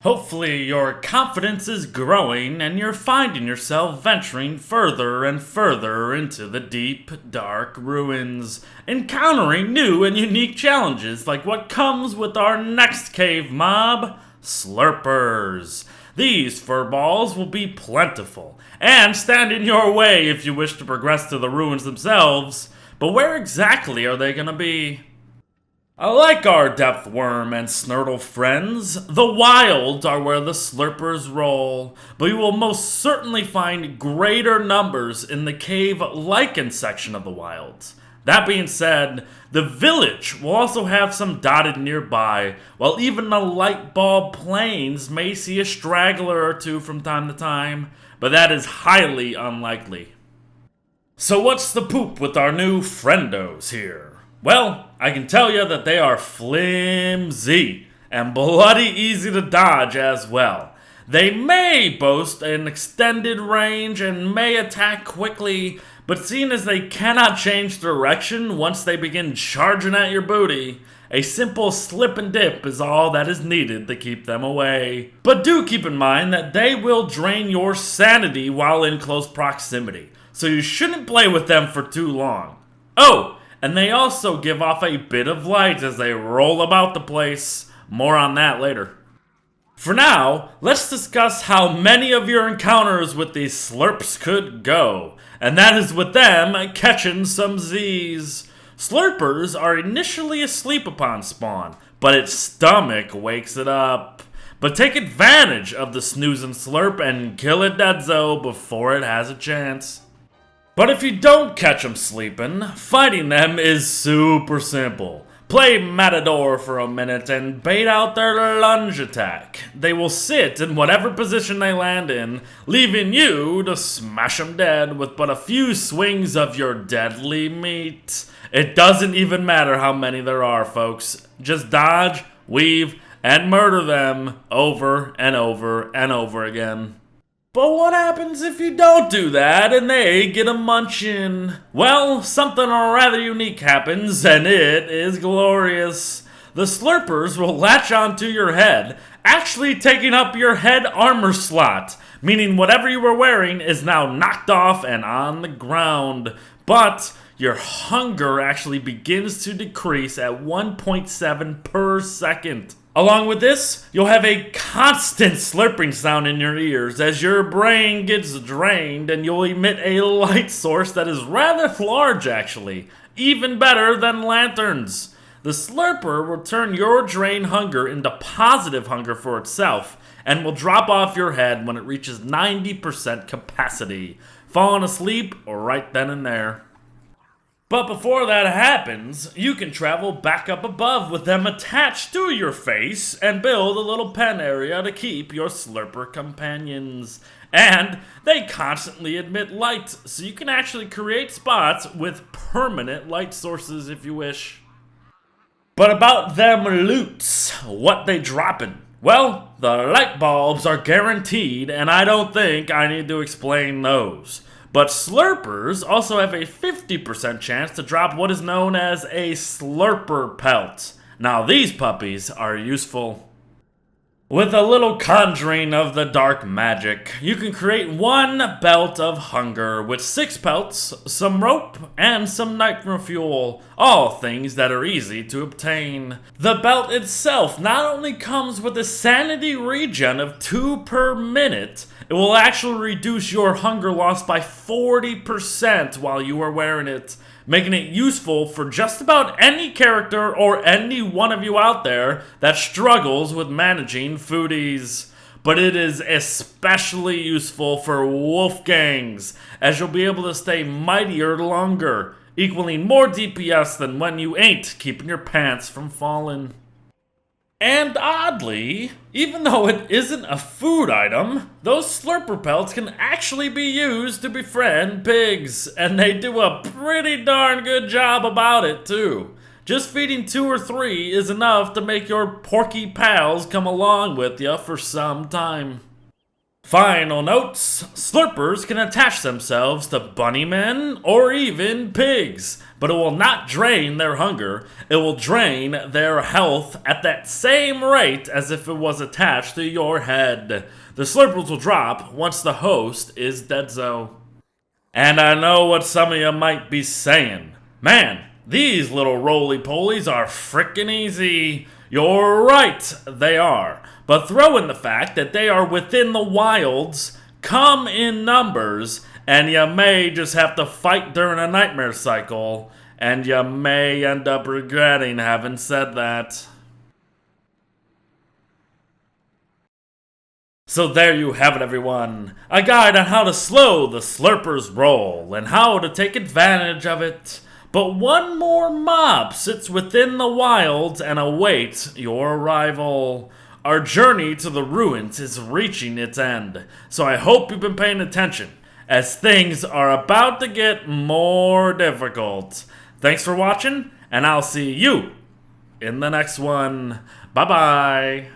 Hopefully, your confidence is growing and you're finding yourself venturing further and further into the deep, dark ruins, encountering new and unique challenges like what comes with our next cave mob, Slurpers. These furballs will be plentiful and stand in your way if you wish to progress to the ruins themselves, but where exactly are they gonna be? Like our depth worm and snurtle friends, the wilds are where the slurpers roll, but you will most certainly find greater numbers in the cave lichen section of the wilds. That being said, the village will also have some dotted nearby, while even the light bulb plains may see a straggler or two from time to time, but that is highly unlikely. So what's the poop with our new friendos here? Well, I can tell you that they are flimsy and bloody easy to dodge as well. They may boast an extended range and may attack quickly, but seeing as they cannot change direction once they begin charging at your booty, a simple slip and dip is all that is needed to keep them away. But do keep in mind that they will drain your sanity while in close proximity, so you shouldn't play with them for too long. Oh! And they also give off a bit of light as they roll about the place. More on that later. For now, let's discuss how many of your encounters with these slurps could go. And that is with them catching some Z's. Slurpers are initially asleep upon spawn, but its stomach wakes it up. But take advantage of the snooze and slurp and kill it deadzo before it has a chance. But if you don't catch them sleeping, fighting them is super simple. Play Matador for a minute and bait out their lunge attack. They will sit in whatever position they land in, leaving you to smash them dead with but a few swings of your deadly meat. It doesn't even matter how many there are, folks. Just dodge, weave, and murder them over and over and over again. But what happens if you don't do that and they get a munchin'? Well, something rather unique happens, and it is glorious. The slurpers will latch onto your head, actually taking up your head armor slot, meaning whatever you were wearing is now knocked off and on the ground. But your hunger actually begins to decrease at 1.7 per second. Along with this, you'll have a constant slurping sound in your ears as your brain gets drained, and you'll emit a light source that is rather large actually, even better than lanterns. The slurper will turn your drained hunger into positive hunger for itself, and will drop off your head when it reaches 90% capacity, falling asleep right then and there. But before that happens, you can travel back up above with them attached to your face and build a little pen area to keep your slurper companions. And they constantly emit light, so you can actually create spots with permanent light sources if you wish. But about them loots, what they droppin'? Well, the light bulbs are guaranteed, and I don't think I need to explain those. But slurpers also have a 50% chance to drop what is known as a slurper pelt. Now these puppies are useful. With a little conjuring of the dark magic, you can create one belt of hunger with 6 pelts, some rope, and some nitro fuel, all things that are easy to obtain. The belt itself not only comes with a sanity regen of 2 per minute, it will actually reduce your hunger loss by 40% while you are wearing it, making it useful for just about any character or any one of you out there that struggles with managing foodies. But it is especially useful for wolfgangs, as you'll be able to stay mightier longer, equaling more DPS than when you ain't keeping your pants from falling. And oddly, even though it isn't a food item, those slurper pelts can actually be used to befriend pigs, and they do a pretty darn good job about it too. Just feeding 2 or 3 is enough to make your porky pals come along with you for some time. Final notes: Slurpers can attach themselves to bunnymen or even pigs, but it will not drain their hunger. It will drain their health at that same rate as if it was attached to your head. The Slurpers will drop once the host is deadzo. And I know what some of you might be saying. Man, these little roly-polies are frickin' easy. You're right, they are. But throw in the fact that they are within the wilds, come in numbers, and you may just have to fight during a nightmare cycle, and you may end up regretting having said that. So there you have it, everyone. A guide on how to slow the Slurpers roll and how to take advantage of it. But one more mob sits within the wilds and awaits your arrival. Our journey to the ruins is reaching its end, so I hope you've been paying attention, as things are about to get more difficult. Thanks for watching, and I'll see you in the next one. Bye-bye.